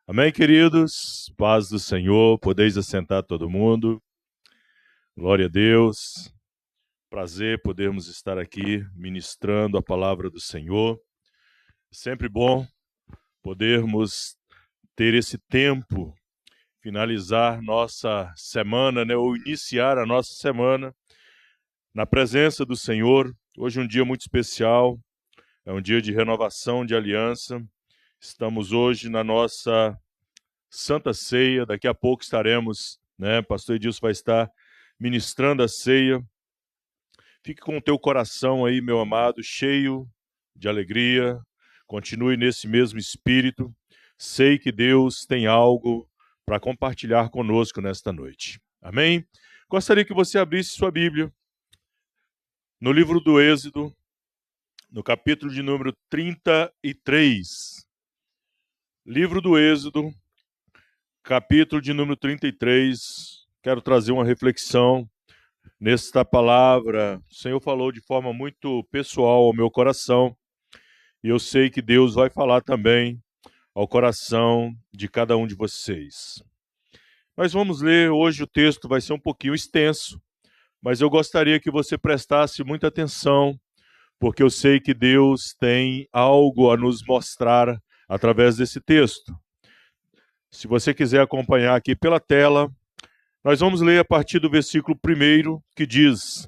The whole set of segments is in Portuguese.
Amém, queridos? Paz do Senhor, podeis assentar todo mundo. Glória a Deus. Prazer podermos estar aqui ministrando a palavra do Senhor. Sempre bom podermos ter esse tempo, finalizar nossa semana, ou iniciar a nossa semana na presença do Senhor. Hoje é um dia muito especial, é um dia de renovação de aliança. Estamos hoje na nossa Santa Ceia, daqui a pouco estaremos, Pastor Edilson vai estar ministrando a ceia. Fique com o teu coração aí, meu amado, cheio de alegria. Continue nesse mesmo espírito. Sei que Deus tem algo para compartilhar conosco nesta noite. Amém? Gostaria que você abrisse sua Bíblia no livro do Êxodo, no capítulo de número 33. Livro do Êxodo, capítulo de número 33, quero trazer uma reflexão nesta palavra. O Senhor falou de forma muito pessoal ao meu coração, e eu sei que Deus vai falar também ao coração de cada um de vocês. Nós vamos ler hoje, o texto vai ser um pouquinho extenso, mas eu gostaria que você prestasse muita atenção, porque eu sei que Deus tem algo a nos mostrar através desse texto. Se você quiser acompanhar aqui pela tela, nós vamos ler a partir do versículo 1, que diz: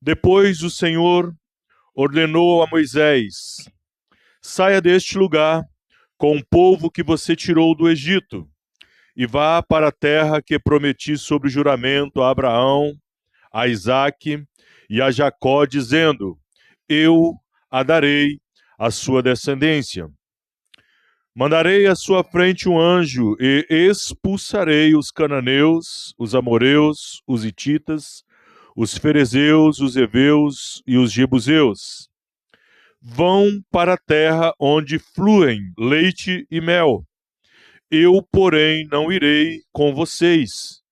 Depois o Senhor ordenou a Moisés: saia deste lugar com o povo que você tirou do Egito e vá para a terra que prometi sob juramento a Abraão, a Isaque e a Jacó, dizendo: eu a darei à sua descendência. Mandarei à sua frente um anjo e expulsarei os cananeus, os amoreus, os hititas, os ferezeus, os heveus e os jebuseus. Vão para a terra onde fluem leite e mel. Eu, porém, não irei com vocês,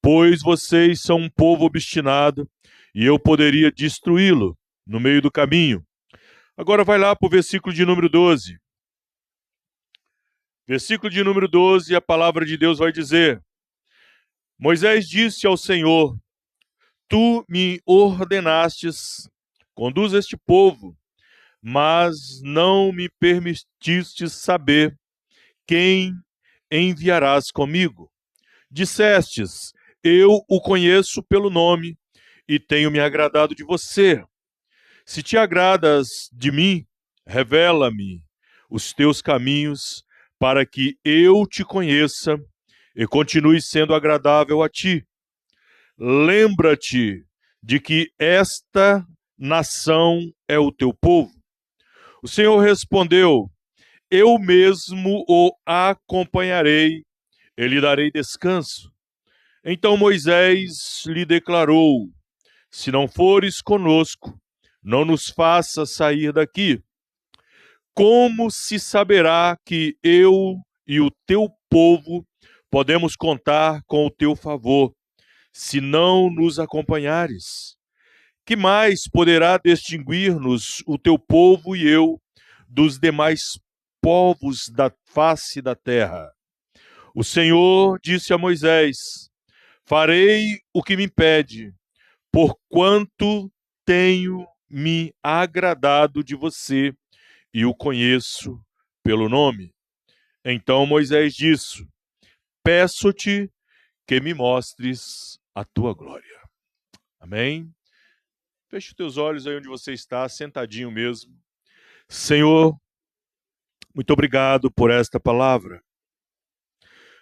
pois vocês são um povo obstinado e eu poderia destruí-lo no meio do caminho. Agora vai lá para o versículo de número 12. Versículo de número 12, a palavra de Deus vai dizer: Moisés disse ao Senhor: tu me ordenastes, conduz este povo, mas não me permitiste saber quem enviarás comigo. Dissestes: eu o conheço pelo nome e tenho me agradado de você. Se te agradas de mim, revela-me os teus caminhos, para que eu te conheça e continue sendo agradável a ti. Lembra-te de que esta nação é o teu povo. O Senhor respondeu: eu mesmo o acompanharei e lhe darei descanso. Então Moisés lhe declarou: se não fores conosco, não nos faça sair daqui. Como se saberá que eu e o teu povo podemos contar com o teu favor, se não nos acompanhares? Que mais poderá distinguir-nos o teu povo e eu dos demais povos da face da terra? O Senhor disse a Moisés: farei o que me pede, porquanto tenho me agradado de você e o conheço pelo nome. Então Moisés disse: peço-te que me mostres a tua glória. Amém? Feche os teus olhos aí onde você está, sentadinho mesmo. Senhor, muito obrigado por esta palavra.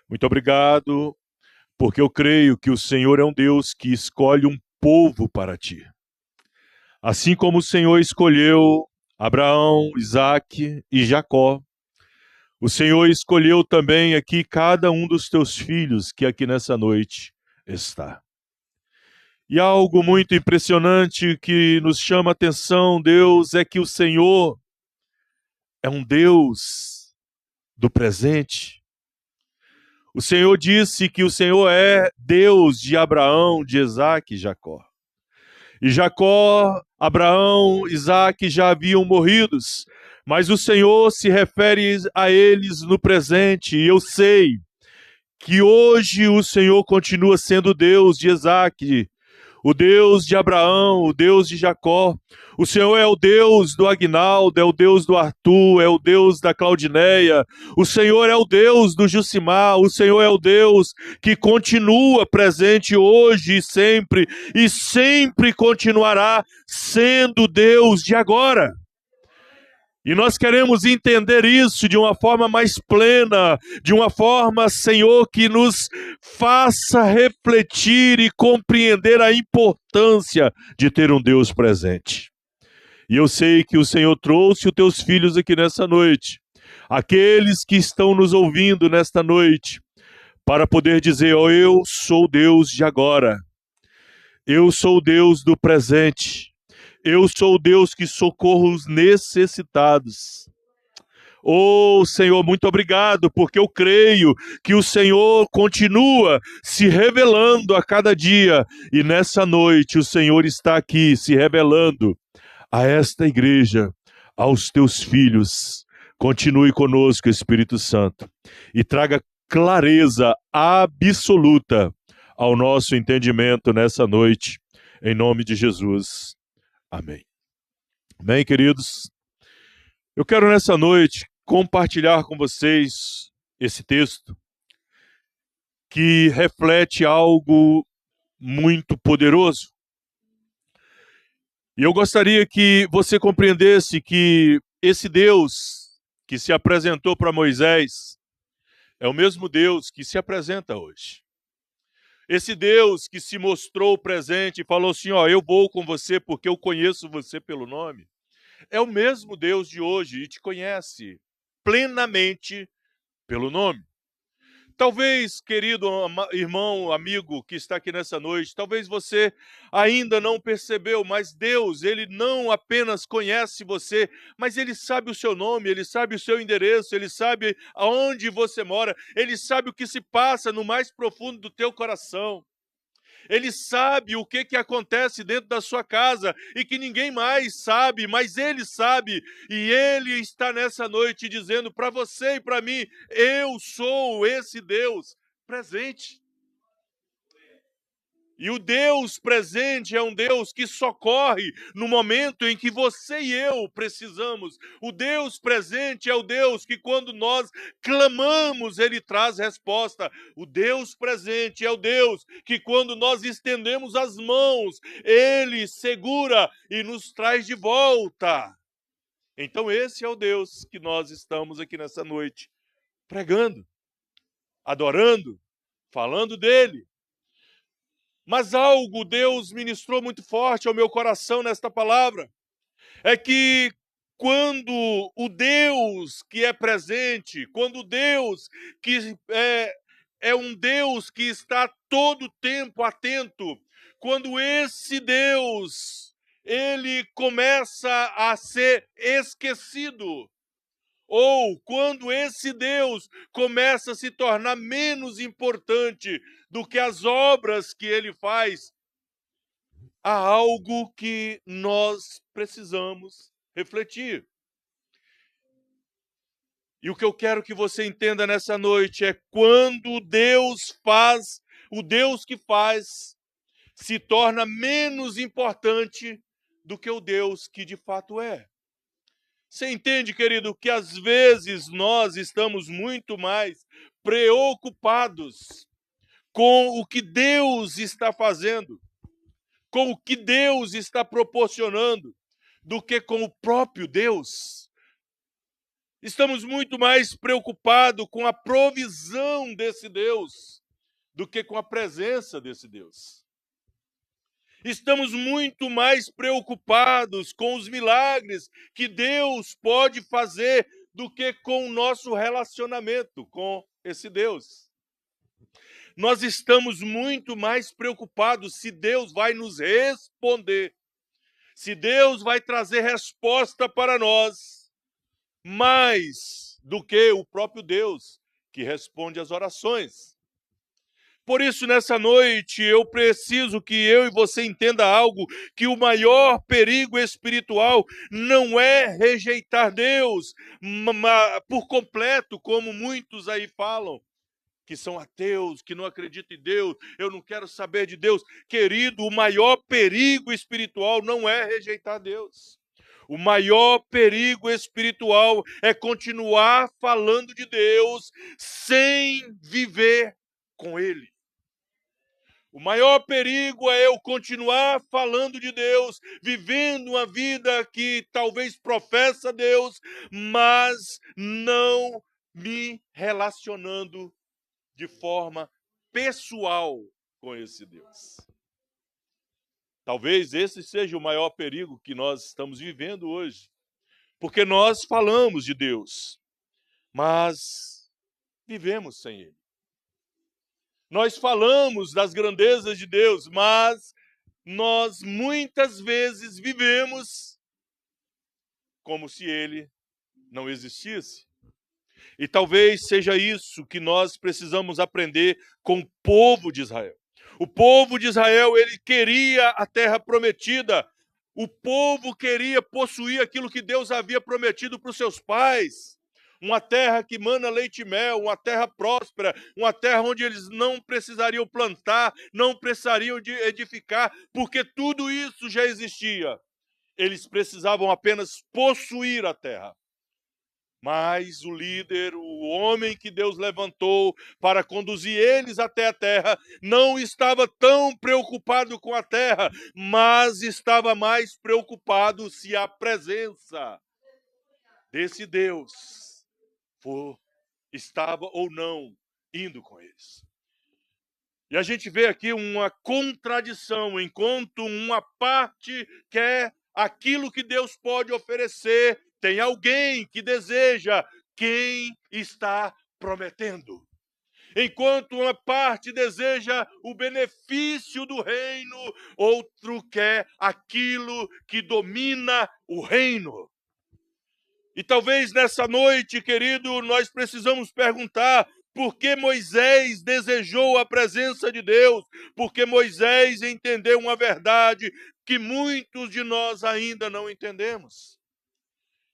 Muito obrigado, porque eu creio que o Senhor é um Deus que escolhe um povo para ti. Assim como o Senhor escolheu Abraão, Isaque e Jacó, o Senhor escolheu também aqui cada um dos teus filhos que aqui nessa noite está. E algo muito impressionante que nos chama a atenção, Deus, é que o Senhor é um Deus do presente. O Senhor disse que o Senhor é Deus de Abraão, de Isaque e Jacó. E Jacó, Abraão, Isaque já haviam morrido, mas o Senhor se refere a eles no presente, e eu sei que hoje o Senhor continua sendo o Deus de Isaque, o Deus de Abraão, o Deus de Jacó. O Senhor é o Deus do Aguinaldo, é o Deus do Arthur, é o Deus da Claudineia. O Senhor é o Deus do Jucimar, o Senhor é o Deus que continua presente hoje e sempre continuará sendo Deus de agora. E nós queremos entender isso de uma forma mais plena, de uma forma, Senhor, que nos faça refletir e compreender a importância de ter um Deus presente. E eu sei que o Senhor trouxe os teus filhos aqui nessa noite, aqueles que estão nos ouvindo nesta noite, para poder dizer: oh, eu sou Deus de agora, eu sou Deus do presente, eu sou o Deus que socorro os necessitados. Oh, Senhor, muito obrigado, porque eu creio que o Senhor continua se revelando a cada dia. E nessa noite o Senhor está aqui se revelando a esta igreja, aos teus filhos. Continue conosco, Espírito Santo, e traga clareza absoluta ao nosso entendimento nessa noite, em nome de Jesus. Amém. Amém, queridos? Eu quero nessa noite compartilhar com vocês esse texto que reflete algo muito poderoso. E eu gostaria que você compreendesse que esse Deus que se apresentou para Moisés é o mesmo Deus que se apresenta hoje. Esse Deus que se mostrou presente e falou assim: ó, eu vou com você porque eu conheço você pelo nome. É o mesmo Deus de hoje e te conhece plenamente pelo nome. Talvez, querido irmão, amigo que está aqui nessa noite, talvez você ainda não percebeu, mas Deus, Ele não apenas conhece você, mas Ele sabe o seu nome, Ele sabe o seu endereço, Ele sabe aonde você mora, Ele sabe o que se passa no mais profundo do teu coração. Ele sabe o que acontece dentro da sua casa e que ninguém mais sabe, mas Ele sabe. E Ele está nessa noite dizendo para você e para mim: eu sou esse Deus presente. E o Deus presente é um Deus que socorre no momento em que você e eu precisamos. O Deus presente é o Deus que, quando nós clamamos, Ele traz resposta. O Deus presente é o Deus que, quando nós estendemos as mãos, Ele segura e nos traz de volta. Então esse é o Deus que nós estamos aqui nessa noite pregando, adorando, falando dele. Mas algo Deus ministrou muito forte ao meu coração nesta palavra. É que quando o Deus que é presente, quando o Deus que é um Deus que está todo o tempo atento, quando esse Deus, ele começa a ser esquecido, ou quando esse Deus começa a se tornar menos importante do que as obras que ele faz, há algo que nós precisamos refletir. E o que eu quero que você entenda nessa noite é quando Deus faz, o Deus que faz, se torna menos importante do que o Deus que de fato é. Você entende, querido, que às vezes nós estamos muito mais preocupados com o que Deus está fazendo, com o que Deus está proporcionando, do que com o próprio Deus. Estamos muito mais preocupados com a provisão desse Deus do que com a presença desse Deus. Estamos muito mais preocupados com os milagres que Deus pode fazer do que com o nosso relacionamento com esse Deus. Nós estamos muito mais preocupados se Deus vai nos responder, se Deus vai trazer resposta para nós, mais do que o próprio Deus que responde às orações. Por isso, nessa noite, eu preciso que eu e você entenda algo, que o maior perigo espiritual não é rejeitar Deus por completo, como muitos aí falam, que são ateus, que não acreditam em Deus, eu não quero saber de Deus. Querido, o maior perigo espiritual não é rejeitar Deus. O maior perigo espiritual é continuar falando de Deus sem viver com Ele. O maior perigo é eu continuar falando de Deus, vivendo uma vida que talvez professa Deus, mas não me relacionando de forma pessoal com esse Deus. Talvez esse seja o maior perigo que nós estamos vivendo hoje, porque nós falamos de Deus, mas vivemos sem Ele. Nós falamos das grandezas de Deus, mas nós muitas vezes vivemos como se Ele não existisse. E talvez seja isso que nós precisamos aprender com o povo de Israel. O povo de Israel, ele queria a terra prometida. O povo queria possuir aquilo que Deus havia prometido para os seus pais. Uma terra que mana leite e mel, uma terra próspera, uma terra onde eles não precisariam plantar, não precisariam de edificar, porque tudo isso já existia. Eles precisavam apenas possuir a terra. Mas o líder, o homem que Deus levantou para conduzir eles até a terra, não estava tão preocupado com a terra, mas estava mais preocupado se a presença desse Deus estava ou não indo com eles. E a gente vê aqui uma contradição, enquanto uma parte quer aquilo que Deus pode oferecer, tem alguém que deseja quem está prometendo. Enquanto uma parte deseja o benefício do reino, outro quer aquilo que domina o reino. E talvez nessa noite, querido, nós precisamos perguntar por que Moisés desejou a presença de Deus, porque Moisés entendeu uma verdade que muitos de nós ainda não entendemos.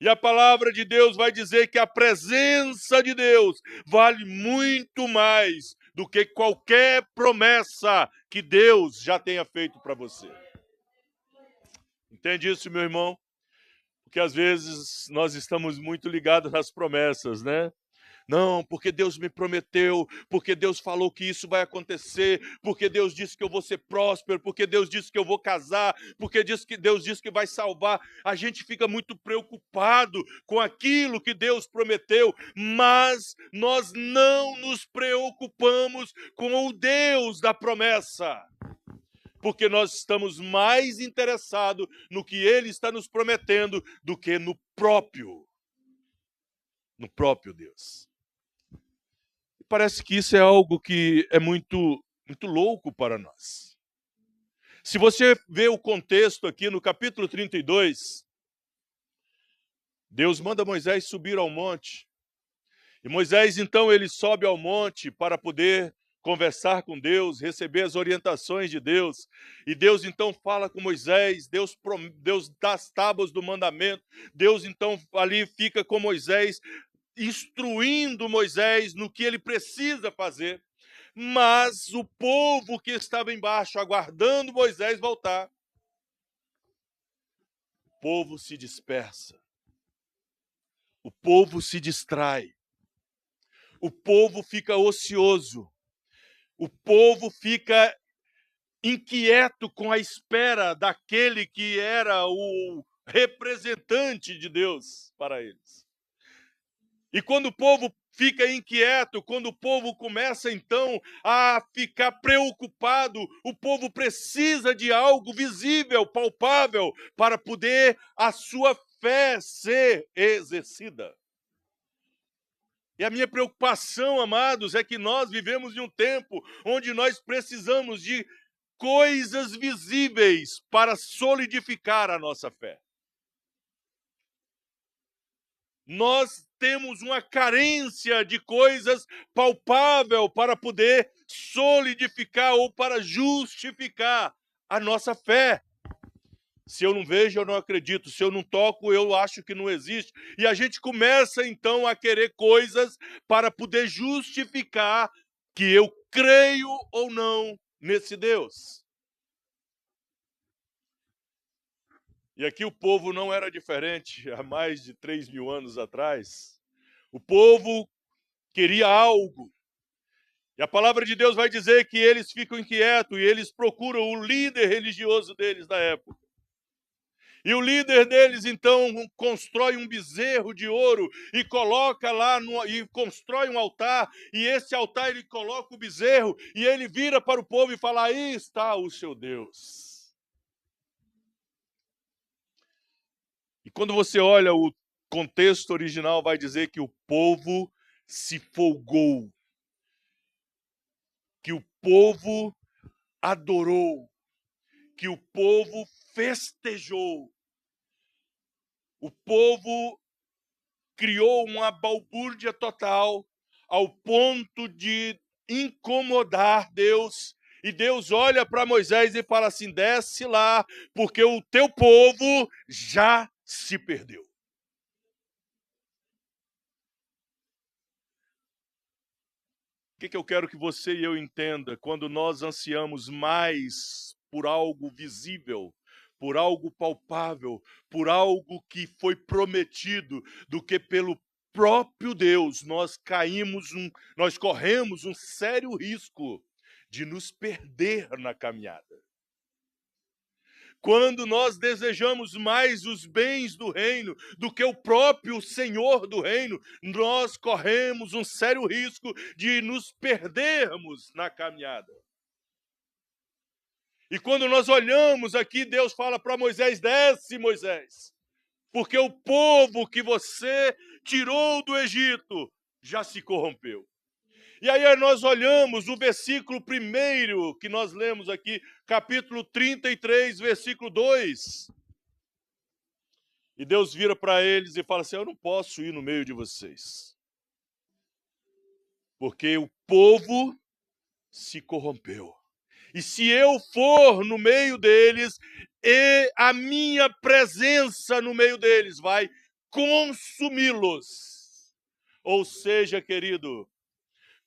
E a palavra de Deus vai dizer que a presença de Deus vale muito mais do que qualquer promessa que Deus já tenha feito para você. Entende isso, meu irmão? Porque às vezes nós estamos muito ligados nas promessas, né? Não, porque Deus me prometeu, porque Deus falou que isso vai acontecer, porque Deus disse que eu vou ser próspero, porque Deus disse que eu vou casar, porque Deus disse que vai salvar. A gente fica muito preocupado com aquilo que Deus prometeu, mas nós não nos preocupamos com o Deus da promessa. Porque nós estamos mais interessados no que Ele está nos prometendo do que no próprio Deus. Parece que isso é algo que é muito louco para nós. Se você vê o contexto aqui no capítulo 32, Deus manda Moisés subir ao monte. E Moisés, então, ele sobe ao monte para poder conversar com Deus, receber as orientações de Deus. E Deus, então, fala com Moisés, Deus dá as tábuas do mandamento. Deus, então, ali fica com Moisés, instruindo Moisés no que ele precisa fazer, mas o povo que estava embaixo, aguardando Moisés voltar, o povo se dispersa, o povo se distrai, o povo fica ocioso, o povo fica inquieto com a espera daquele que era o representante de Deus para eles. E quando o povo fica inquieto, quando o povo começa então a ficar preocupado, o povo precisa de algo visível, palpável, para poder a sua fé ser exercida. E a minha preocupação, amados, é que nós vivemos em um tempo onde nós precisamos de coisas visíveis para solidificar a nossa fé. Nós temos uma carência de coisas palpável para poder solidificar ou para justificar a nossa fé. Se eu não vejo, eu não acredito. Se eu não toco, eu acho que não existe. E a gente começa, então, a querer coisas para poder justificar que eu creio ou não nesse Deus. E aqui o povo não era diferente há mais de 3.000 anos atrás. O povo queria algo. E a palavra de Deus vai dizer que eles ficam inquietos e eles procuram o líder religioso deles da época. E o líder deles, então, constrói um bezerro de ouro e coloca lá, e constrói um altar, e esse altar ele coloca o bezerro, e ele vira para o povo e fala: aí está o seu Deus. E quando você olha o contexto original, vai dizer que o povo se folgou, que o povo adorou, que o povo festejou. O povo criou uma balbúrdia total ao ponto de incomodar Deus. E Deus olha para Moisés e fala assim: desce lá, porque o teu povo já se perdeu. O que eu quero que você e eu entenda quando nós ansiamos mais por algo visível, por algo palpável, por algo que foi prometido, do que pelo próprio Deus, nós corremos um sério risco de nos perder na caminhada. Quando nós desejamos mais os bens do reino do que o próprio Senhor do reino, nós corremos um sério risco de nos perdermos na caminhada. E quando nós olhamos aqui, Deus fala para Moisés: desce, Moisés, porque o povo que você tirou do Egito já se corrompeu. E aí nós olhamos o versículo 1 que nós lemos aqui, capítulo 33, versículo 2. E Deus vira para eles e fala assim: eu não posso ir no meio de vocês, porque o povo se corrompeu. E se eu for no meio deles, e a minha presença no meio deles vai consumi-los. Ou seja, querido,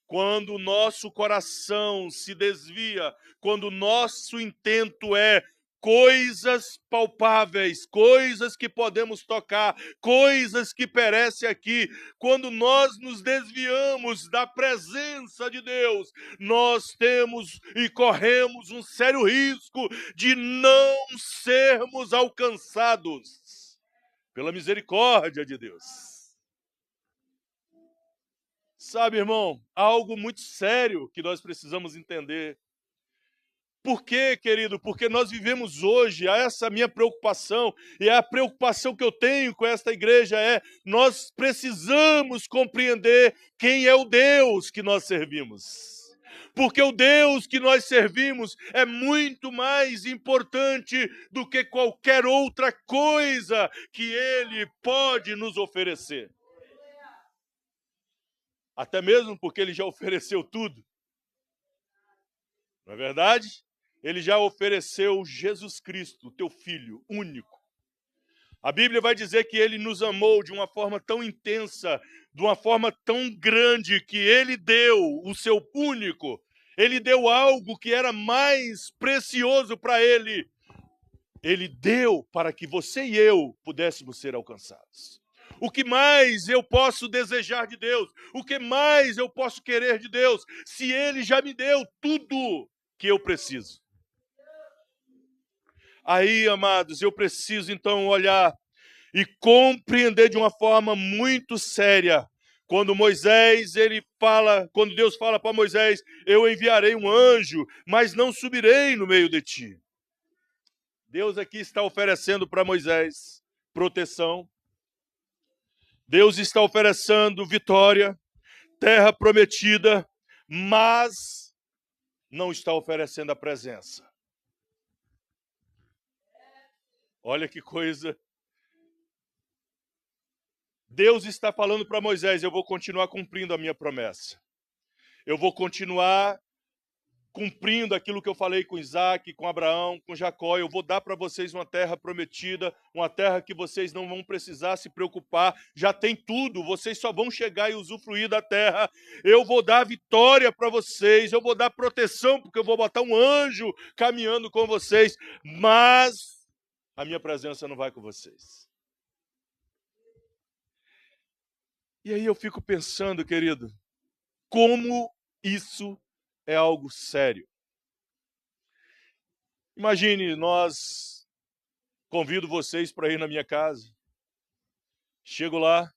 quando o nosso coração se desvia, quando o nosso intento é coisas palpáveis, coisas que podemos tocar, coisas que perecem aqui, quando nós nos desviamos da presença de Deus, nós temos e corremos um sério risco de não sermos alcançados pela misericórdia de Deus. Sabe, irmão, há algo muito sério que nós precisamos entender. Por quê, querido? Porque nós vivemos hoje, essa minha preocupação, e a preocupação que eu tenho com esta igreja nós precisamos compreender quem é o Deus que nós servimos. Porque o Deus que nós servimos é muito mais importante do que qualquer outra coisa que Ele pode nos oferecer. Até mesmo porque Ele já ofereceu tudo. Não é verdade? Ele já ofereceu Jesus Cristo, teu Filho único. A Bíblia vai dizer que Ele nos amou de uma forma tão intensa, de uma forma tão grande, que Ele deu o seu único. Ele deu algo que era mais precioso para Ele. Ele deu para que você e eu pudéssemos ser alcançados. O que mais eu posso desejar de Deus? O que mais eu posso querer de Deus? Se Ele já me deu tudo que eu preciso. Aí, amados, eu preciso então olhar e compreender de uma forma muito séria. Quando Deus fala para Moisés: eu enviarei um anjo, mas não subirei no meio de ti. Deus aqui está oferecendo para Moisés proteção. Deus está oferecendo vitória, terra prometida, mas não está oferecendo a presença. Olha que coisa. Deus está falando para Moisés: eu vou continuar cumprindo a minha promessa. Eu vou continuar cumprindo aquilo que eu falei com Isaac, com Abraão, com Jacó. Eu vou dar para vocês uma terra prometida, uma terra que vocês não vão precisar se preocupar. Já tem tudo, vocês só vão chegar e usufruir da terra. Eu vou dar vitória para vocês, eu vou dar proteção, porque eu vou botar um anjo caminhando com vocês. Mas a minha presença não vai com vocês. E aí eu fico pensando, querido, como isso é algo sério. Imagine, convido vocês para ir na minha casa. Chego lá,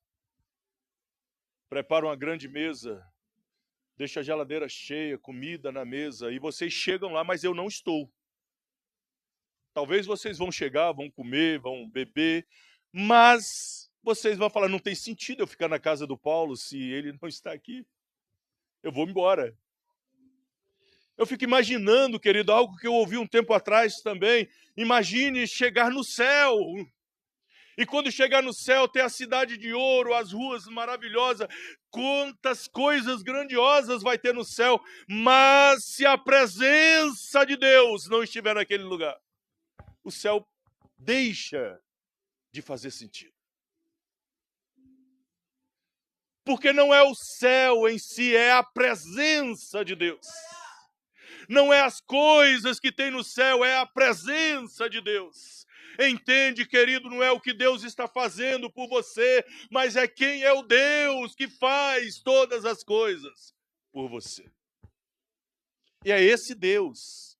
preparo uma grande mesa, deixo a geladeira cheia, comida na mesa, e vocês chegam lá, mas eu não estou. Talvez vocês vão chegar, vão comer, vão beber, mas vocês vão falar: não tem sentido eu ficar na casa do Paulo se ele não está aqui. Eu vou embora. Eu fico imaginando, querido, algo que eu ouvi um tempo atrás também. Imagine chegar no céu. E quando chegar no céu, ter a cidade de ouro, as ruas maravilhosas. Quantas coisas grandiosas vai ter no céu. Mas se a presença de Deus não estiver naquele lugar, o céu deixa de fazer sentido. Porque não é o céu em si, é a presença de Deus. Não é as coisas que tem no céu, é a presença de Deus. Entende, querido, não é o que Deus está fazendo por você, mas é quem é o Deus que faz todas as coisas por você. E é esse Deus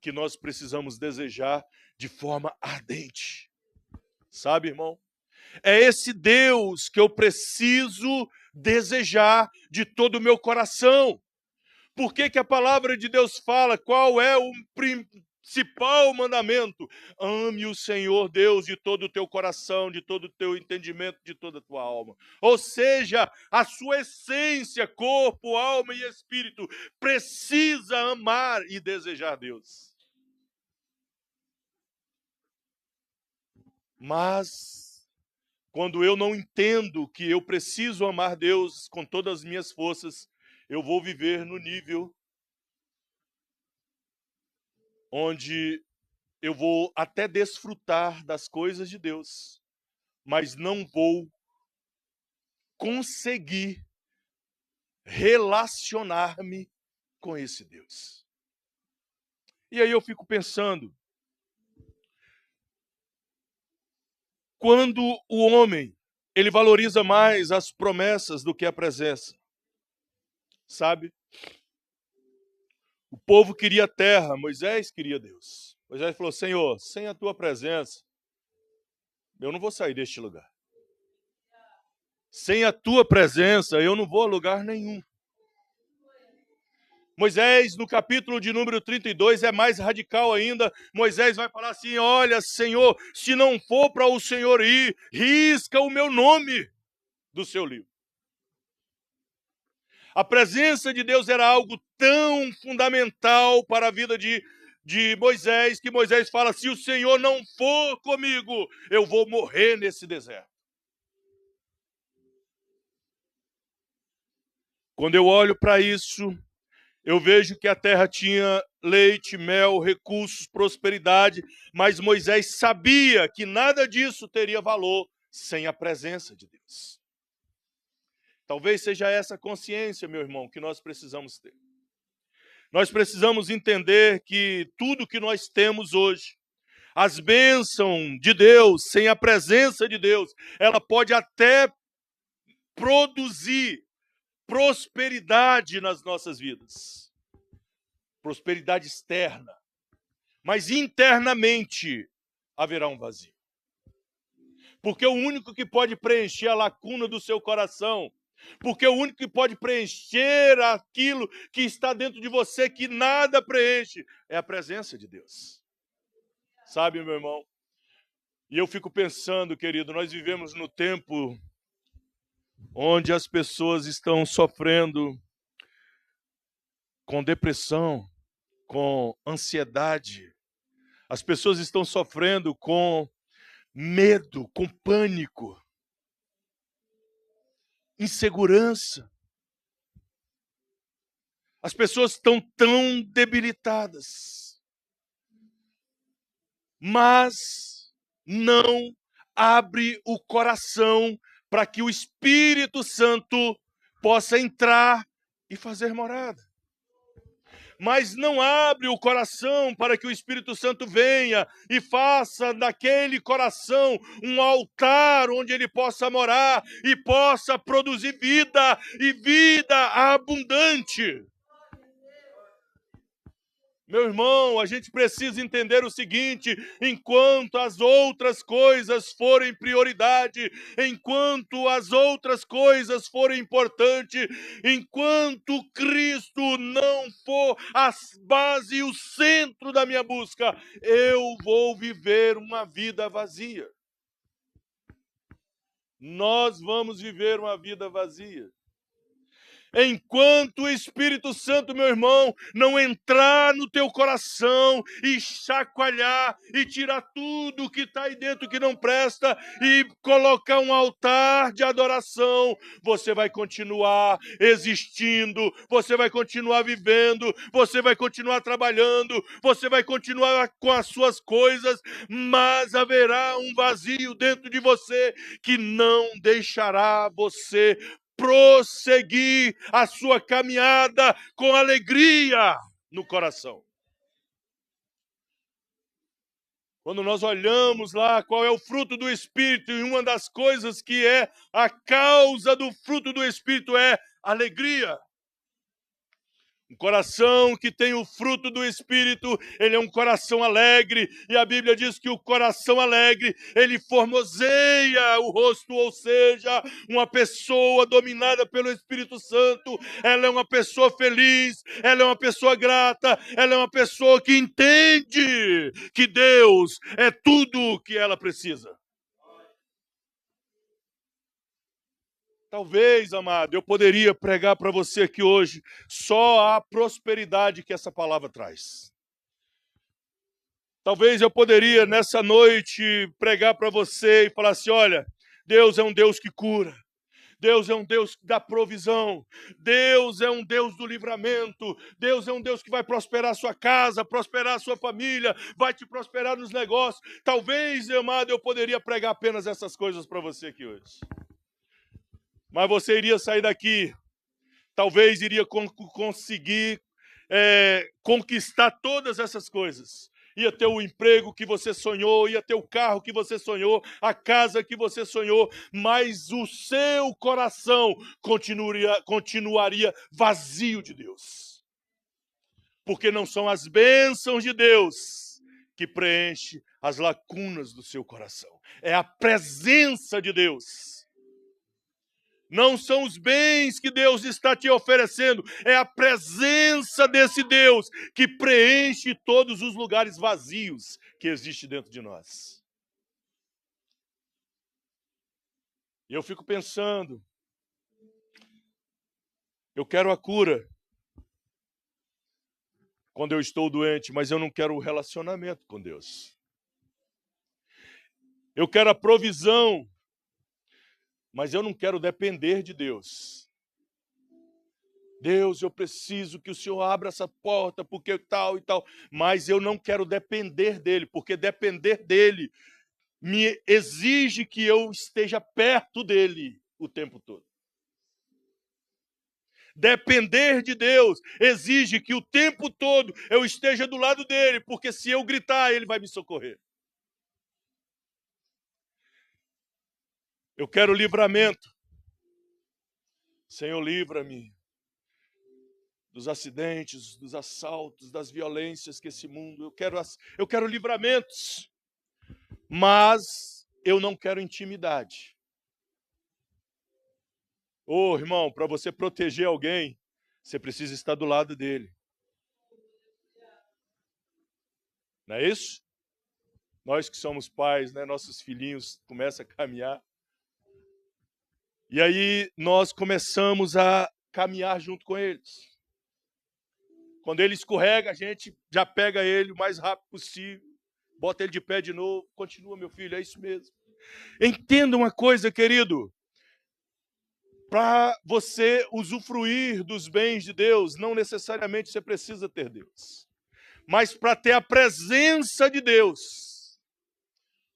que nós precisamos desejar de forma ardente. Sabe, irmão? É esse Deus que eu preciso desejar de todo o meu coração. Por que a palavra de Deus fala? Qual é o principal mandamento? Ame o Senhor Deus de todo o teu coração, de todo o teu entendimento, de toda a tua alma. Ou seja, a sua essência, corpo, alma e espírito, precisa amar e desejar Deus. Mas quando eu não entendo que eu preciso amar Deus com todas as minhas forças, eu vou viver no nível onde eu vou até desfrutar das coisas de Deus, mas não vou conseguir relacionar-me com esse Deus. E aí eu fico pensando, quando o homem, ele valoriza mais as promessas do que a presença, sabe? O povo queria terra, Moisés queria Deus. Moisés falou: Senhor, sem a tua presença, eu não vou sair deste lugar. Sem a tua presença, eu não vou a lugar nenhum. Moisés, no capítulo de número 32, é mais radical ainda. Moisés vai falar assim: olha, Senhor, se não for para o Senhor ir, risca o meu nome do seu livro. A presença de Deus era algo tão fundamental para a vida de Moisés, que Moisés fala: se o Senhor não for comigo, eu vou morrer nesse deserto. Quando eu olho para isso, eu vejo que a terra tinha leite, mel, recursos, prosperidade, mas Moisés sabia que nada disso teria valor sem a presença de Deus. Talvez seja essa consciência, meu irmão, que nós precisamos ter. Nós precisamos entender que tudo que nós temos hoje, as bênçãos de Deus, sem a presença de Deus, ela pode até produzir prosperidade nas nossas vidas. Prosperidade externa. Mas internamente haverá um vazio. Porque o único que pode preencher a lacuna do seu coração, porque o único que pode preencher aquilo que está dentro de você, que nada preenche, é a presença de Deus. Sabe, meu irmão? E eu fico pensando, querido, nós vivemos no tempo onde as pessoas estão sofrendo com depressão, com ansiedade. As pessoas estão sofrendo com medo, com pânico. insegurança. As pessoas estão tão debilitadas, mas não abre o coração para que o Espírito Santo possa entrar e fazer morada. Mas não abre o coração para que o Espírito Santo venha e faça daquele coração um altar onde ele possa morar e possa produzir vida e vida abundante. Meu irmão, a gente precisa entender o seguinte: enquanto as outras coisas forem prioridade, enquanto as outras coisas forem importantes, enquanto Cristo não for a base e o centro da minha busca, eu vou viver uma vida vazia. Nós vamos viver uma vida vazia. Enquanto o Espírito Santo, meu irmão, não entrar no teu coração e chacoalhar e tirar tudo que está aí dentro que não presta e colocar um altar de adoração, você vai continuar existindo, você vai continuar vivendo, você vai continuar trabalhando, você vai continuar com as suas coisas, mas haverá um vazio dentro de você que não deixará você prosseguir a sua caminhada com alegria no coração. Quando nós olhamos lá qual é o fruto do Espírito, e uma das coisas que é a causa do fruto do Espírito é alegria. Um coração que tem o fruto do Espírito, ele é um coração alegre, e a Bíblia diz que o coração alegre, ele formoseia o rosto, ou seja, uma pessoa dominada pelo Espírito Santo, ela é uma pessoa feliz, ela é uma pessoa grata, ela é uma pessoa que entende que Deus é tudo o que ela precisa. Talvez, amado, eu poderia pregar para você aqui hoje só a prosperidade que essa palavra traz. Talvez eu poderia, nessa noite, pregar para você e falar assim: olha, Deus é um Deus que cura. Deus é um Deus da provisão. Deus é um Deus do livramento. Deus é um Deus que vai prosperar a sua casa, prosperar a sua família, vai te prosperar nos negócios. Talvez, amado, eu poderia pregar apenas essas coisas para você aqui hoje. Mas você iria sair daqui, talvez iria conseguir conquistar todas essas coisas. Ia ter o emprego que você sonhou, ia ter o carro que você sonhou, a casa que você sonhou, mas o seu coração continuaria vazio de Deus. Porque não são as bênçãos de Deus que preenchem as lacunas do seu coração. É a presença de Deus. Não são os bens que Deus está te oferecendo, é a presença desse Deus que preenche todos os lugares vazios que existem dentro de nós. E eu fico pensando, eu quero a cura quando eu estou doente, mas eu não quero o relacionamento com Deus. Eu quero a provisão, mas eu não quero depender de Deus. Deus, eu preciso que o Senhor abra essa porta, porque tal e tal. Mas eu não quero depender dEle, porque depender dEle me exige que eu esteja perto dEle o tempo todo. Depender de Deus exige que o tempo todo eu esteja do lado dEle, porque se eu gritar, Ele vai me socorrer. Eu quero livramento. Senhor, livra-me dos acidentes, dos assaltos, das violências que esse mundo... Eu quero livramentos, mas eu não quero intimidade. Ô, irmão, para você proteger alguém, você precisa estar do lado dele. Não é isso? Nós que somos pais, né, nossos filhinhos começam a caminhar. E aí nós começamos a caminhar junto com eles. Quando ele escorrega, a gente já pega ele o mais rápido possível, bota ele de pé de novo, continua, meu filho, é isso mesmo. Entenda uma coisa, querido. Para você usufruir dos bens de Deus, não necessariamente você precisa ter Deus. Mas para ter a presença de Deus,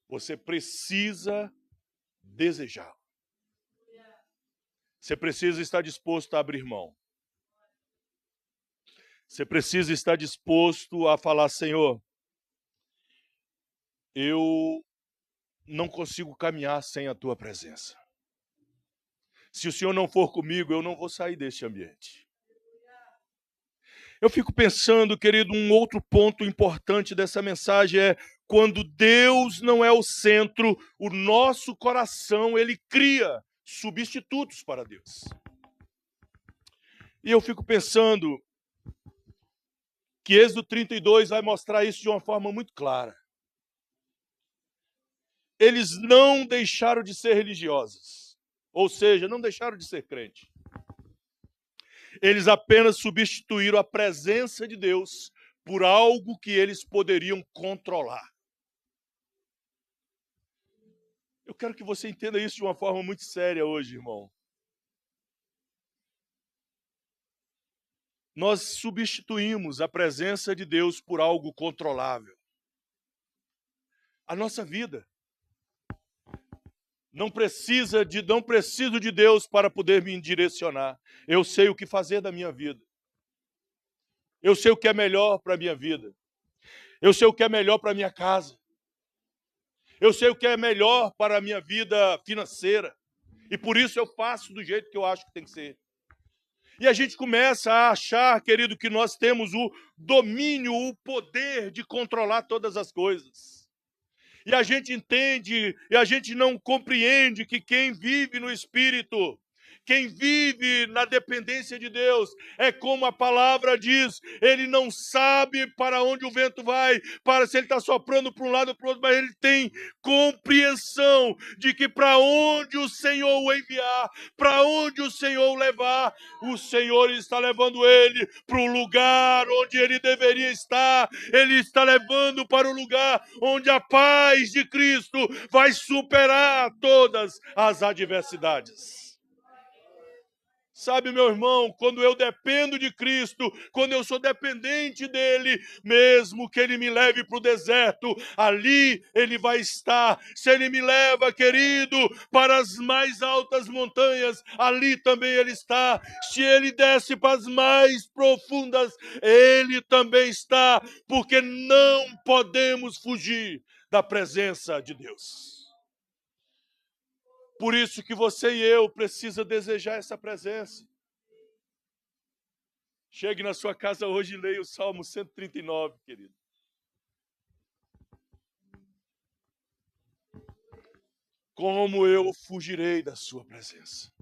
você precisa desejar. Você precisa estar disposto a abrir mão. Você precisa estar disposto a falar: Senhor, eu não consigo caminhar sem a tua presença. Se o Senhor não for comigo, eu não vou sair deste ambiente. Eu fico pensando, querido, um outro ponto importante dessa mensagem é: quando Deus não é o centro, o nosso coração, ele cria substitutos para Deus. E eu fico pensando que Êxodo 32 vai mostrar isso de uma forma muito clara. Eles não deixaram de ser religiosos, ou seja, não deixaram de ser crentes. Eles apenas substituíram a presença de Deus por algo que eles poderiam controlar. Eu quero que você entenda isso de uma forma muito séria hoje, irmão. Nós substituímos a presença de Deus por algo controlável. A nossa vida. Não preciso de Deus para poder me direcionar. Eu sei o que fazer da minha vida. Eu sei o que é melhor para a minha vida. Eu sei o que é melhor para a minha casa. Eu sei o que é melhor para a minha vida financeira. E por isso eu faço do jeito que eu acho que tem que ser. E a gente começa a achar, querido, que nós temos o domínio, o poder de controlar todas as coisas. E a gente entende, e a gente não compreende que quem vive no Espírito, quem vive na dependência de Deus, é como a palavra diz, ele não sabe para onde o vento vai, para se ele está soprando para um lado ou para o outro, mas ele tem compreensão de que para onde o Senhor o enviar, para onde o Senhor o levar, o Senhor está levando ele para o lugar onde ele deveria estar, ele está levando para o lugar onde a paz de Cristo vai superar todas as adversidades. Sabe, meu irmão, quando eu dependo de Cristo, quando eu sou dependente dele, mesmo que ele me leve para o deserto, ali ele vai estar. Se ele me leva, querido, para as mais altas montanhas, ali também ele está. Se ele desce para as mais profundas, ele também está, porque não podemos fugir da presença de Deus. Por isso que você e eu precisamos desejar essa presença. Chegue na sua casa hoje e leia o Salmo 139, querido. Como eu fugirei da sua presença?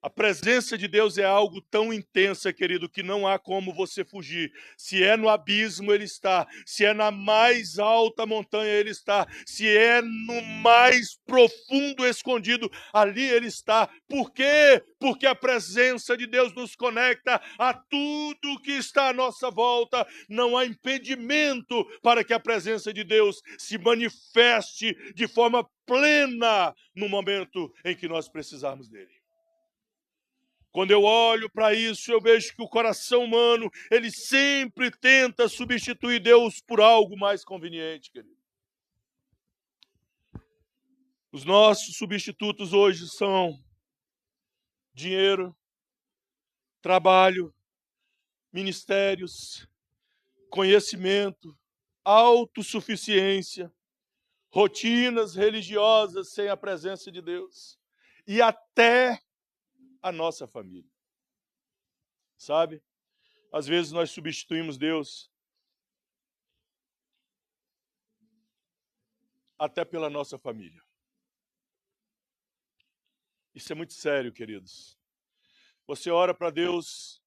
A presença de Deus é algo tão intensa, querido, que não há como você fugir. Se é no abismo, ele está. Se é na mais alta montanha, ele está. Se é no mais profundo escondido, ali ele está. Por quê? Porque a presença de Deus nos conecta a tudo que está à nossa volta. Não há impedimento para que a presença de Deus se manifeste de forma plena no momento em que nós precisarmos dele. Quando eu olho para isso, eu vejo que o coração humano, ele sempre tenta substituir Deus por algo mais conveniente, querido. Os nossos substitutos hoje são dinheiro, trabalho, ministérios, conhecimento, autossuficiência, rotinas religiosas sem a presença de Deus e até a nossa família. Sabe? Às vezes nós substituímos Deus até pela nossa família. Isso é muito sério, queridos. Você ora para Deus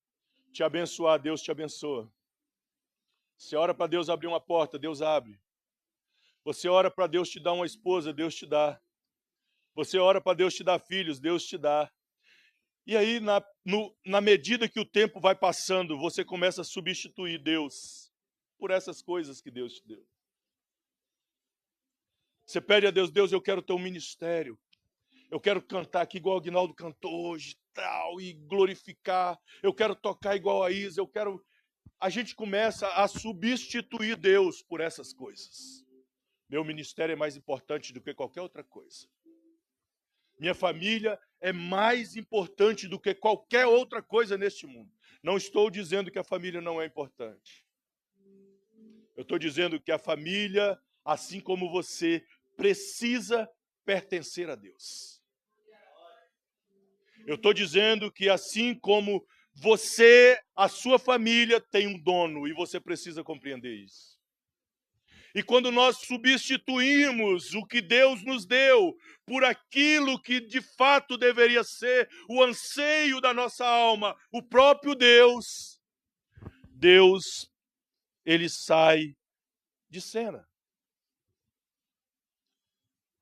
te abençoar, Deus te abençoa. Você ora para Deus abrir uma porta, Deus abre. Você ora para Deus te dar uma esposa, Deus te dá. Você ora para Deus te dar filhos, Deus te dá. E aí, na medida que o tempo vai passando, você começa a substituir Deus por essas coisas que Deus te deu. Você pede a Deus, Deus, eu quero ter um ministério. Eu quero cantar aqui igual o Aguinaldo cantou hoje, tal, e glorificar. Eu quero tocar igual a Isa, eu quero... A gente começa a substituir Deus por essas coisas. Meu ministério é mais importante do que qualquer outra coisa. Minha família é mais importante do que qualquer outra coisa neste mundo. Não estou dizendo que a família não é importante. Eu estou dizendo que a família, assim como você, precisa pertencer a Deus. Eu estou dizendo que assim como você, a sua família tem um dono e você precisa compreender isso. E quando nós substituímos o que Deus nos deu por aquilo que de fato deveria ser o anseio da nossa alma, o próprio Deus, ele sai de cena.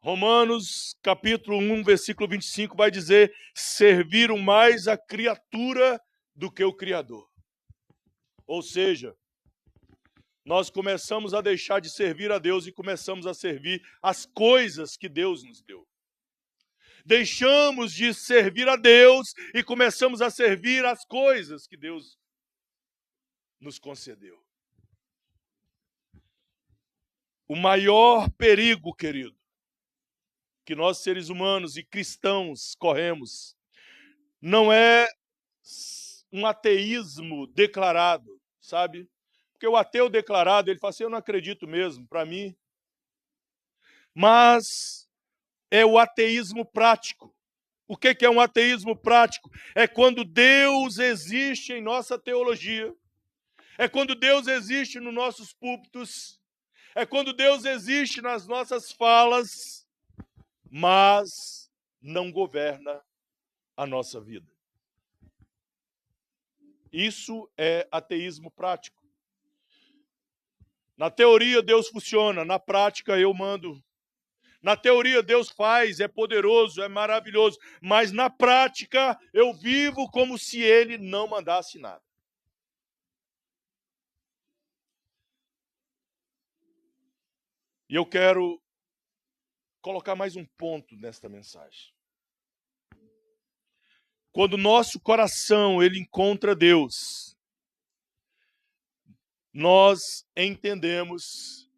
Romanos, capítulo 1, versículo 25, vai dizer: serviram mais a criatura do que o Criador. Ou seja, nós começamos a deixar de servir a Deus e começamos a servir as coisas que Deus nos deu. Deixamos de servir a Deus e começamos a servir as coisas que Deus nos concedeu. O maior perigo, querido, que nós seres humanos e cristãos corremos, não é um ateísmo declarado, sabe? Porque o ateu declarado, ele fala assim, eu não acredito mesmo, para mim. Mas é o ateísmo prático. O que é um ateísmo prático? É quando Deus existe em nossa teologia. É quando Deus existe nos nossos púlpitos. É quando Deus existe nas nossas falas, mas não governa a nossa vida. Isso é ateísmo prático. Na teoria, Deus funciona. Na prática, eu mando. Na teoria, Deus faz, é poderoso, é maravilhoso. Mas na prática, eu vivo como se Ele não mandasse nada. E eu quero colocar mais um ponto nesta mensagem. Quando o nosso coração ele encontra Deus, nós entendemos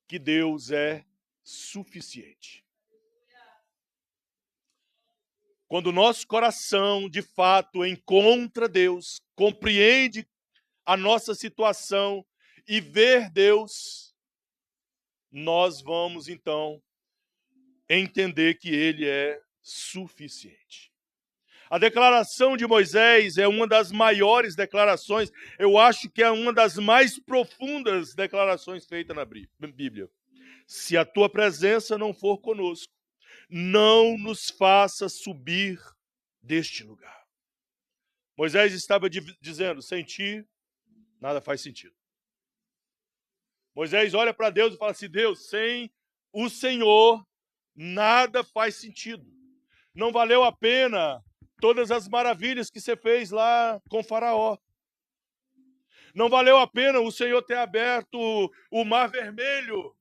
que Deus é suficiente. Quando o nosso coração, de fato, encontra Deus, compreende a nossa situação e ver Deus, nós vamos, então, entender que Ele é suficiente. A declaração de Moisés é uma das maiores declarações, eu acho que é uma das mais profundas declarações feitas na Bíblia. Se a tua presença não for conosco, não nos faça subir deste lugar. Moisés estava dizendo, sem ti, nada faz sentido. Moisés olha para Deus e fala assim, Deus, sem o Senhor, nada faz sentido. Não valeu a pena todas as maravilhas que você fez lá com Faraó. Não valeu a pena o Senhor ter aberto o Mar Vermelho.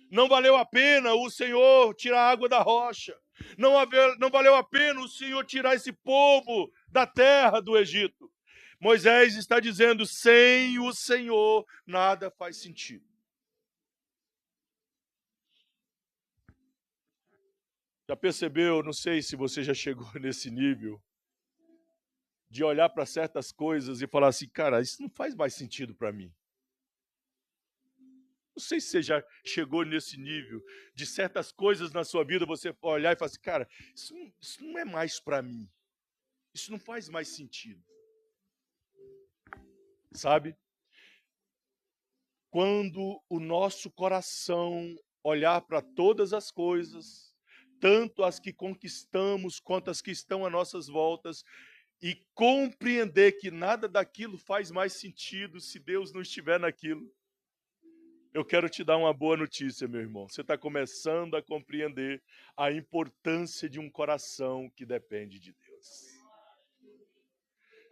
Não valeu a pena o Senhor tirar a água da rocha. Não valeu a pena o Senhor tirar esse povo da terra do Egito. Moisés está dizendo, sem o Senhor, nada faz sentido. Já percebeu, não sei se você já chegou nesse nível, de olhar para certas coisas e falar assim, cara, isso não faz mais sentido para mim. Não sei se você já chegou nesse nível de certas coisas na sua vida, você olhar e falar assim, cara, isso não é mais para mim. Isso não faz mais sentido. Sabe? Quando o nosso coração olhar para todas as coisas, tanto as que conquistamos quanto as que estão às nossas voltas, e compreender que nada daquilo faz mais sentido se Deus não estiver naquilo. Eu quero te dar uma boa notícia, meu irmão. Você está começando a compreender a importância de um coração que depende de Deus.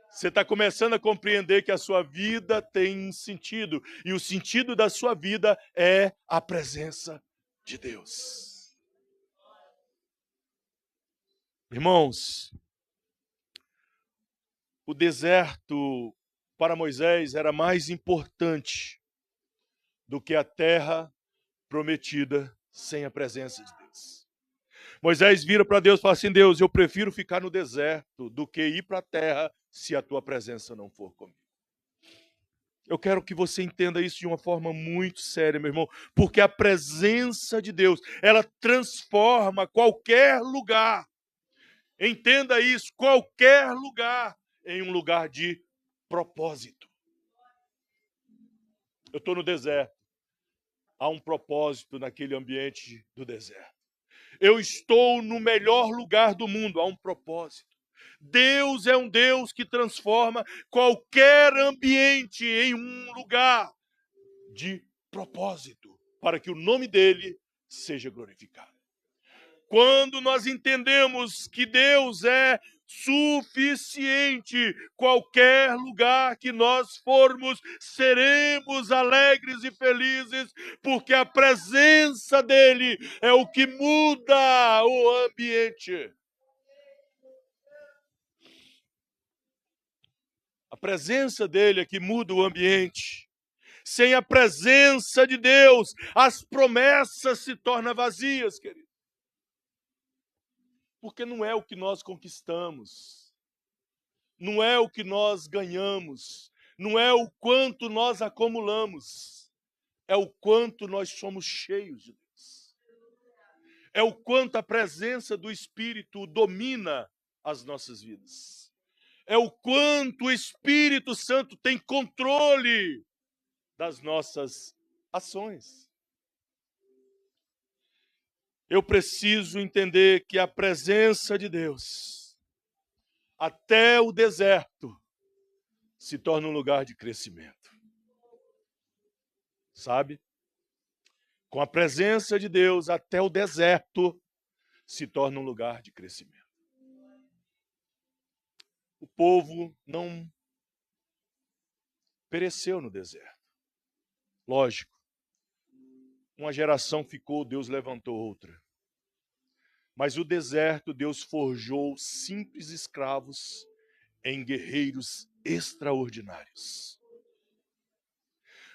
Você está começando a compreender que a sua vida tem um sentido. E o sentido da sua vida é a presença de Deus. Irmãos, o deserto para Moisés era mais importante do que a terra prometida sem a presença de Deus. Moisés vira para Deus e fala assim: Deus, eu prefiro ficar no deserto do que ir para a terra se a tua presença não for comigo. Eu quero que você entenda isso de uma forma muito séria, meu irmão, porque a presença de Deus, ela transforma qualquer lugar. Entenda isso, qualquer lugar em um lugar de propósito. Eu estou no deserto. Há um propósito naquele ambiente do deserto. Eu estou no melhor lugar do mundo, há um propósito. Deus é um Deus que transforma qualquer ambiente em um lugar de propósito, para que o nome dele seja glorificado. Quando nós entendemos que Deus é suficiente, qualquer lugar que nós formos, seremos alegres e felizes, porque a presença dele é o que muda o ambiente. A presença dele é que muda o ambiente. Sem a presença de Deus, as promessas se tornam vazias, querido. Porque não é o que nós conquistamos, não é o que nós ganhamos, não é o quanto nós acumulamos, é o quanto nós somos cheios de Deus. É o quanto a presença do Espírito domina as nossas vidas. É o quanto o Espírito Santo tem controle das nossas ações. Eu preciso entender que a presença de Deus, até o deserto, se torna um lugar de crescimento. Sabe? Com a presença de Deus, até o deserto se torna um lugar de crescimento. O povo não pereceu no deserto. Lógico, uma geração ficou, Deus levantou outra. Mas o deserto, Deus forjou simples escravos em guerreiros extraordinários.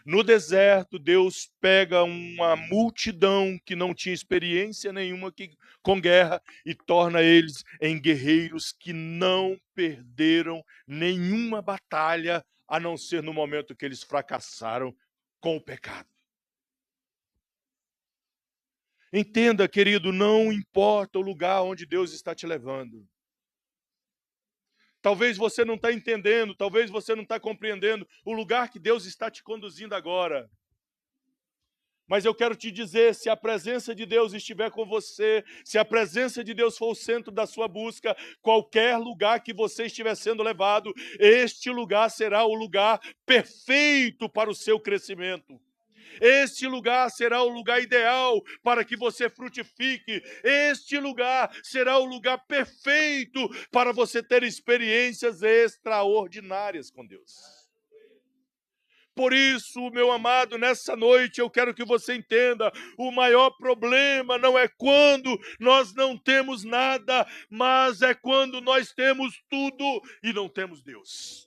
No deserto, Deus pega uma multidão que não tinha experiência nenhuma com guerra e torna eles em guerreiros que não perderam nenhuma batalha, a não ser no momento que eles fracassaram com o pecado. Entenda, querido, não importa o lugar onde Deus está te levando. Talvez você não está entendendo, talvez você não está compreendendo o lugar que Deus está te conduzindo agora. Mas eu quero te dizer, se a presença de Deus estiver com você, se a presença de Deus for o centro da sua busca, qualquer lugar que você estiver sendo levado, este lugar será o lugar perfeito para o seu crescimento. Este lugar será o lugar ideal para que você frutifique. Este lugar será o lugar perfeito para você ter experiências extraordinárias com Deus. Por isso, meu amado, nessa noite eu quero que você entenda, o maior problema não é quando nós não temos nada, mas é quando nós temos tudo e não temos Deus.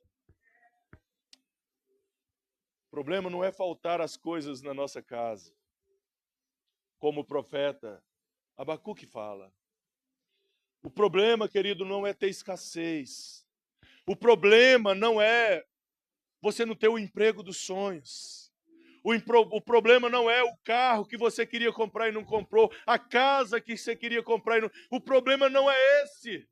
O problema não é faltar as coisas na nossa casa, como o profeta Abacuque fala. O problema, querido, não é ter escassez. O problema não é você não ter o emprego dos sonhos. O problema não é o carro que você queria comprar e não comprou, a casa que você queria comprar e não... O problema não é esse.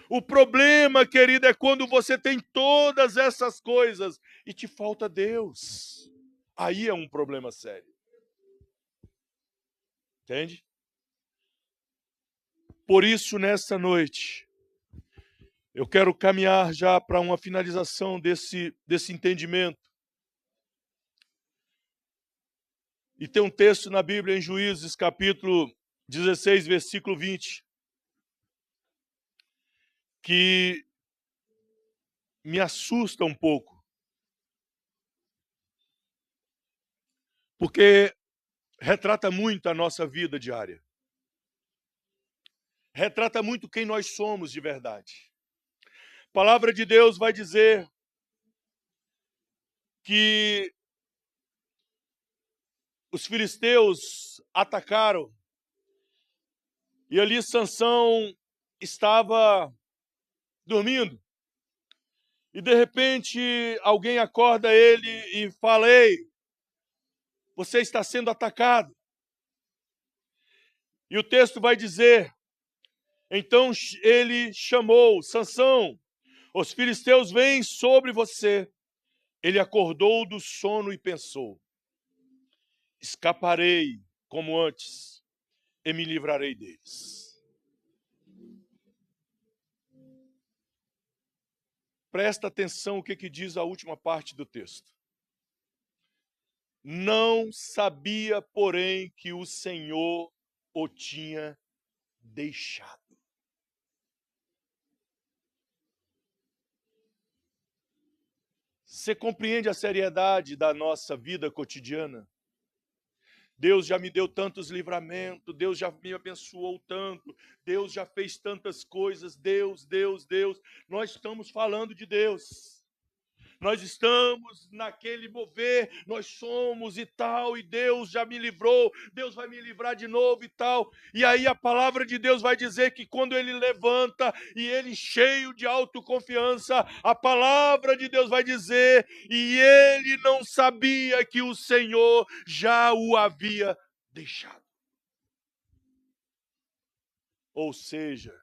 O problema, querido, é quando você tem todas essas coisas e te falta Deus. Aí é um problema sério. Entende? Por isso, nessa noite, eu quero caminhar já para uma finalização desse entendimento. E tem um texto na Bíblia, em Juízes, capítulo 16, versículo 20, que me assusta um pouco. Porque retrata muito a nossa vida diária. retrata muito quem nós somos de verdade. A palavra de Deus vai dizer que os filisteus atacaram e ali Sansão estava dormindo. E de repente alguém acorda ele e fala: ei, você está sendo atacado. E o texto vai dizer, então ele chamou: Sansão, os filisteus vêm sobre você. Ele acordou do sono e pensou: escaparei como antes e me livrarei deles. Presta atenção o que diz a última parte do texto. Não sabia, porém, que o Senhor o tinha deixado. Você compreende a seriedade da nossa vida cotidiana? Deus já me deu tantos livramentos, Deus já me abençoou tanto, Deus já fez tantas coisas, Deus. Nós estamos falando de Deus. Nós estamos naquele mover, nós somos e tal, e Deus já me livrou, Deus vai me livrar de novo e tal. E aí a palavra de Deus vai dizer que quando ele levanta e ele cheio de autoconfiança, a palavra de Deus vai dizer, e ele não sabia que o Senhor já o havia deixado. Ou seja,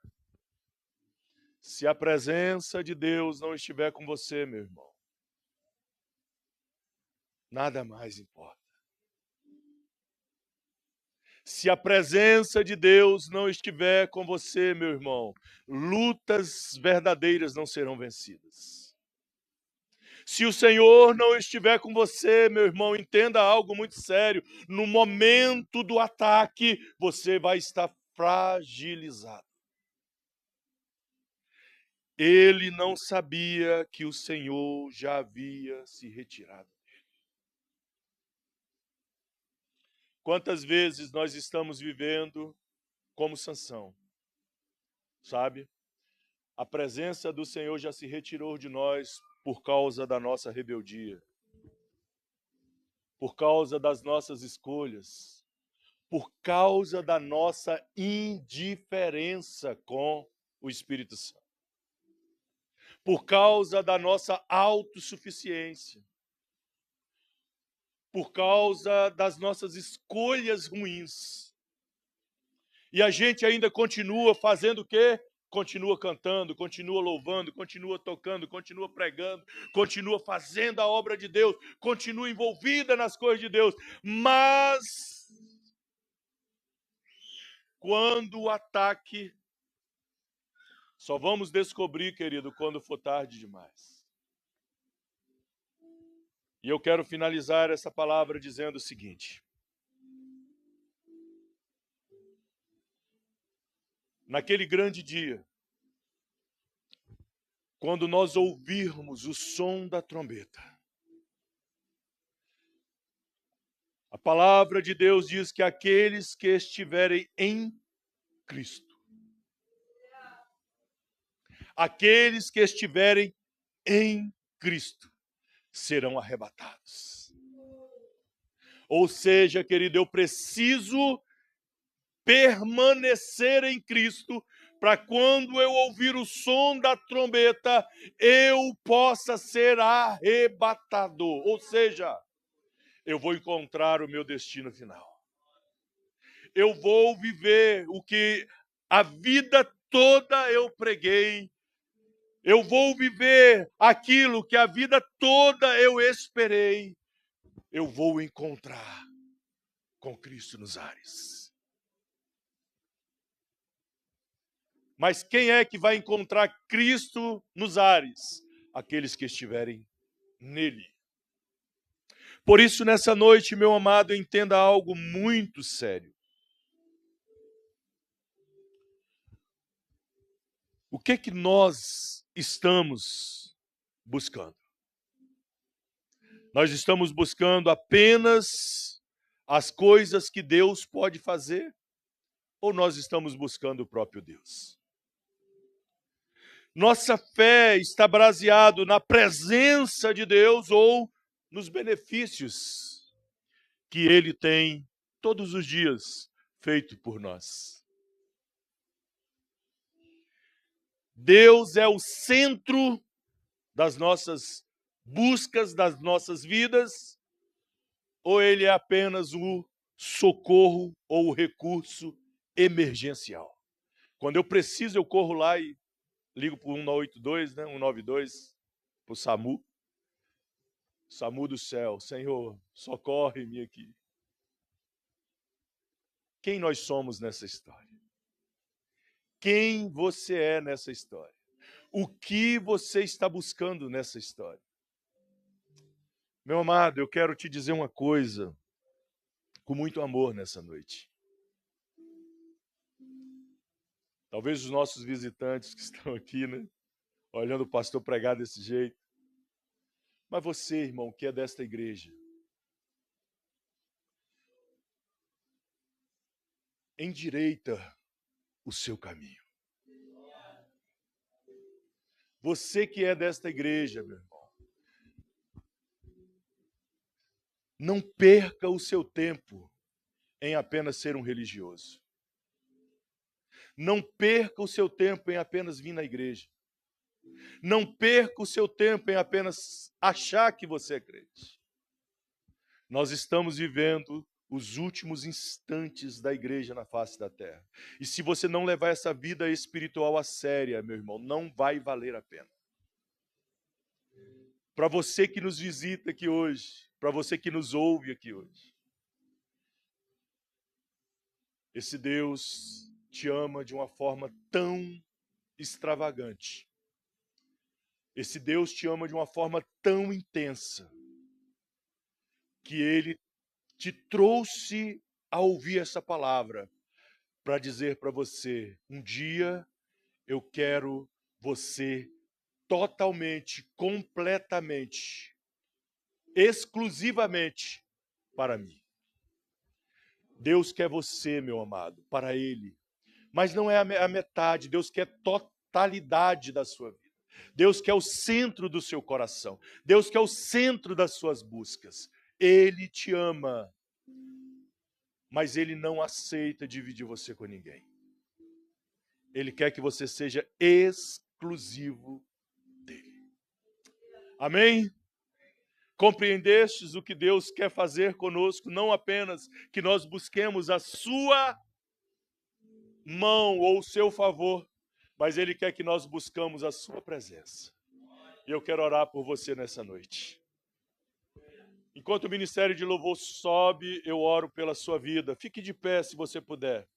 se a presença de Deus não estiver com você, meu irmão, nada mais importa. Se a presença de Deus não estiver com você, meu irmão, lutas verdadeiras não serão vencidas. Se o Senhor não estiver com você, meu irmão, entenda algo muito sério. No momento do ataque, você vai estar fragilizado. Ele não sabia que o Senhor já havia se retirado. Quantas vezes nós estamos vivendo como Sansão, sabe? A presença do Senhor já se retirou de nós por causa da nossa rebeldia, por causa das nossas escolhas, por causa da nossa indiferença com o Espírito Santo, por causa da nossa autossuficiência, por causa das nossas escolhas ruins. E a gente ainda continua fazendo o quê? Continua cantando, continua louvando, continua tocando, continua pregando, continua fazendo a obra de Deus, continua envolvida nas coisas de Deus. Mas, quando o ataque, só vamos descobrir, querido, quando for tarde demais. E eu quero finalizar essa palavra dizendo o seguinte: naquele grande dia, quando nós ouvirmos o som da trombeta, a palavra de Deus diz que aqueles que estiverem em Cristo, aqueles que estiverem em Cristo, serão arrebatados. Ou seja, querido, eu preciso permanecer em Cristo para quando eu ouvir o som da trombeta, eu possa ser arrebatado. Ou seja, eu vou encontrar o meu destino final. Eu vou viver o que a vida toda eu preguei. Eu vou viver aquilo que a vida toda eu esperei. Eu vou encontrar com Cristo nos ares. Mas quem é que vai encontrar Cristo nos ares? Aqueles que estiverem nele. Por isso, nessa noite, meu amado, entenda algo muito sério. O que nós estamos buscando? Nós estamos buscando apenas as coisas que Deus pode fazer? ou nós estamos buscando o próprio Deus? Nossa fé está baseada na presença de Deus ou nos benefícios que Ele tem todos os dias feito por nós? Deus é o centro das nossas buscas, das nossas vidas, ou Ele é apenas o socorro ou o recurso emergencial? Quando eu preciso, eu corro lá e ligo para o 182, né? 192, para o SAMU. SAMU do céu, Senhor, socorre-me aqui. Quem nós somos nessa história? Quem você é nessa história? O que você está buscando nessa história? Meu amado, eu quero te dizer uma coisa com muito amor nessa noite. Talvez os nossos visitantes que estão aqui, né, olhando o pastor pregar desse jeito. Mas você, irmão, que é desta igreja, endireita o seu caminho. Você que é desta igreja, meu irmão, não perca o seu tempo em apenas ser um religioso. Não perca o seu tempo em apenas vir na igreja. Não perca o seu tempo em apenas achar que você é crente. Nós estamos vivendo os últimos instantes da igreja na face da terra. E se você não levar essa vida espiritual a séria, meu irmão, não vai valer a pena. Para você que nos visita aqui hoje, para você que nos ouve aqui hoje, esse Deus te ama de uma forma tão extravagante. Esse Deus te ama de uma forma tão intensa que Ele te trouxe a ouvir essa palavra para dizer para você: um dia eu quero você totalmente, completamente, exclusivamente para mim. Deus quer você, meu amado, para Ele. Mas não é a metade, Deus quer totalidade da sua vida. Deus quer o centro do seu coração. Deus quer o centro das suas buscas. Ele te ama, mas Ele não aceita dividir você com ninguém. Ele quer que você seja exclusivo dele. Amém? Compreendestes o que Deus quer fazer conosco? Não apenas que nós busquemos a sua mão ou o seu favor, mas Ele quer que nós buscamos a sua presença. E eu quero orar por você nessa noite. Enquanto o ministério de louvor sobe, eu oro pela sua vida. Fique de pé se você puder.